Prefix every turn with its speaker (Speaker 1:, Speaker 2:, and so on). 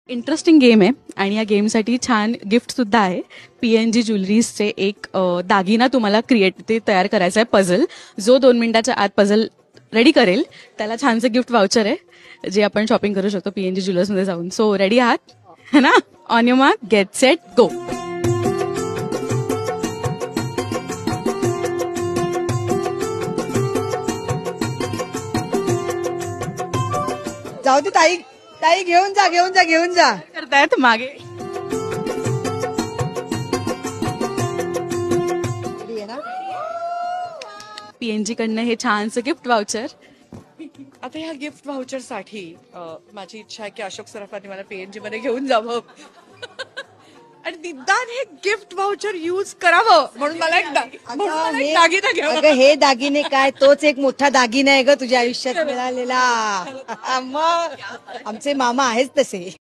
Speaker 1: Interesting game आहे आणि या गेमसाठी छान गिफ्ट सुद्धा आहे. PNG ज्वेलरीजचे एक दागिना तुम्हाला ते तयार करायचा आहे पझल. जो 2 मिनिटाच्या आत पझल रेडी करेल त्याला छानसे गिफ्ट वाउचर आहे जे आपण शॉपिंग करू शकतो PNG ज्वेलर्समध्ये जाऊन. सो रेडी आहात है ना? On your mark, get set, go.
Speaker 2: जाऊ दे ताई, ताई घेऊन जा घेऊन जा घेऊन जा.
Speaker 1: करतायत मागे. PNG कडनं हे छानसं गिफ्ट वाउचर.
Speaker 3: आता ह्या गिफ्ट व्हाउचरसाठी माझी इच्छा आहे की अशोक सराफांनी मला PNG मध्ये घेऊन जावं आणि निदान हे गिफ्ट व्हाउचर युज करावं म्हणून मला एक दागिना घ्यावा.
Speaker 2: अगं हे दागिने काय, तोच एक मोठा दागिना आहे ग तुझ्या आयुष्यात मिळालेला. मग आमचे मामा आहेच तसे.